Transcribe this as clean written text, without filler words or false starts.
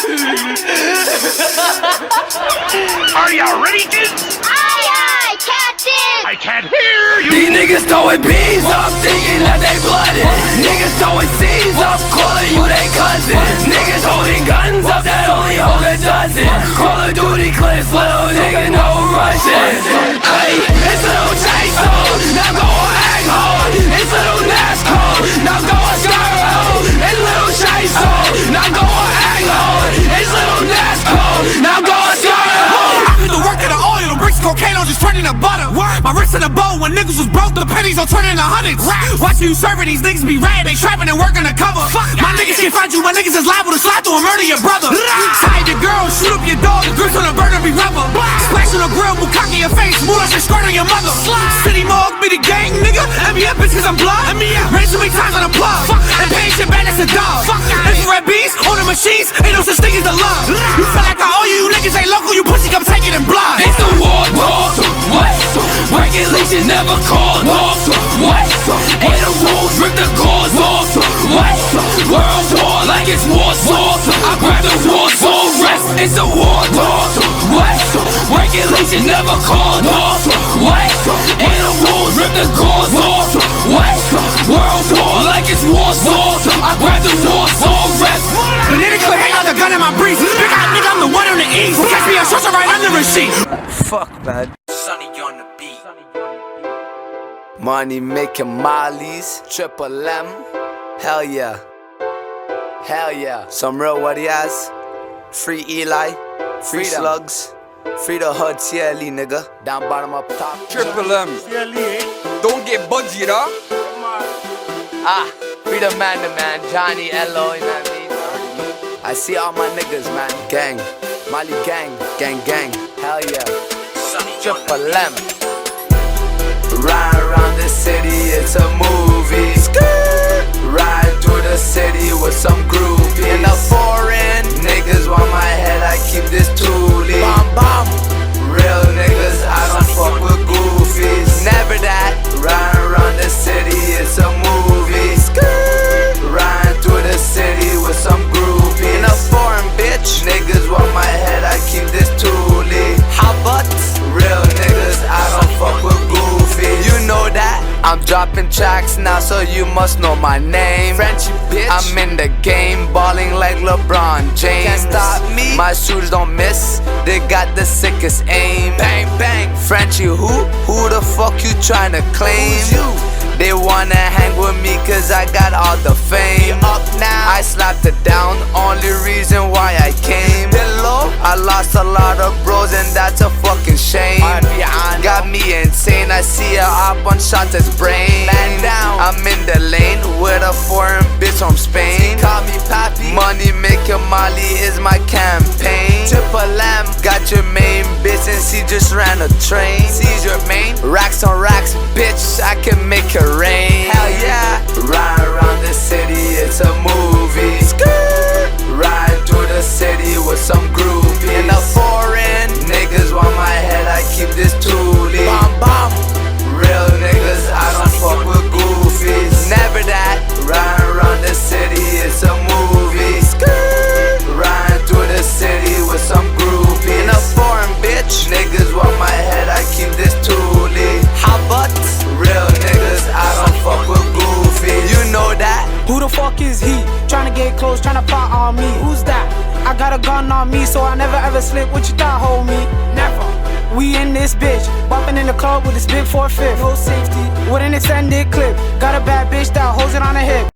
Are you ready, dudes? Aye, Captain! I can't hear you! These niggas throwing bees up, thinking that they blooded. Niggas throwing seeds up, calling you they cousin. Niggas holding guns up that only hold a dozen. Call of Duty clips, little nigga, no Russian. Hey, it's little J-So, now go on egg hole. It's little Nasco, now go on skirt hole. It's little J-So, now go on egg hole. It's little Nasco, now go on skirt hole. I put the work in the oil, the bricks cocaine, I'm just turning to butter. My wrist in the bowl, when niggas was broke, the pennies on turning to hundreds. Watching you serving these niggas be red, they trapping and working the cover. My niggas can't find you, my niggas is liable to slide through and murder your brother. Tie your girl, shoot up your dog, the grips on the burner be rubber. Splash on the grill, bukkake your face, smooth as your skirt on your mother. City Mog be the gang, nigga, MBF bitch cause I'm blood. Raised so many times on the plug, and paying shit back, that's a dog. Infrared beats, on the machines, ain't no such thing as the love. You feel like I owe you, you niggas ain't local, you pussy come take it in blood. It's the war talk, what? Regulations never called off, what? Ain't the rules, rip the cause off, what? World war like it's Warsaw, I grab the Warsaw rest. It's a war talk, what? Regulations never called off, what? Ain't the rules, rip the cause off, what? World war like it's Warsaw, I grab the Warsaw rest. The nigga could hang out the gun in my briefs. Big eyed nigga, I'm the one on the east. Catch me a short right under the sheet. Fuck, man. Sonny on the beat. Money making mollies, triple M. Hell yeah. Hell yeah. Some real warriors. Free Eli. Free slugs. Free the hood, CLE nigga. Down bottom up top. Triple M. Don't get budgy, huh? Free the man to man. Johnny, Elo, you know what I mean? I see all my niggas, man. Gang. Molly gang. Gang, gang. Hell yeah. Triple M. Ride around the city, it's a movie. Ride through the city with some groupies. In the foreign, niggas want my head, I keep this toolie. Bomb, bomb. Real niggas, I don't fuck with goofies. Never that. Ride around the city, it's a movie. Ride through the city with some groupies. In the foreign, bitch, niggas want my head, I keep this toolie. How about real niggas, I don't fuck with goofies. You know that. I'm dropping tracks now, so you must know my name. Frenchy bitch, I'm in the game, balling like LeBron James. Can't stop me, my shooters don't miss, they got the sickest aim. Bang, bang, Frenchy who? Who the fuck you tryna claim? Who's you? They wanna hang with me cause I got all the fame. Up now, I slapped it down, only reason why I came. Hello, I lost a lot of bros and that's a fucking shame. Got me insane, I see her up on shot his brain. Man down, I'm in the lane with a foreign bitch from Spain. Call me Pappy, money making Molly is my campaign. Triple M, got your main bitch and she just ran a train. Seize your main, racks on racks, bitch, I can make her rain. Hell yeah. Ride around the city, it's a movie. Ride through the city with some groupies. In the foreign, niggas want my head, I keep this toolie. Bomb, bomb. Real niggas, I don't fuck with goofies. Never that. Ride around the city, it's a movie. Ride through the city with some groupies. In the foreign, bitch, niggas want my head, I keep this toolie. How about real niggas, I don't fuck with goofies. You know that. Who the fuck is he? Tryna get close, tryna plot on me. Who's that? I got a gun on me, so I never ever slip. What you thought, homie? Never. We in this bitch, bumping in the club with this big 4/5. No safety, with an extended clip. Got a bad bitch that holds it on her hip.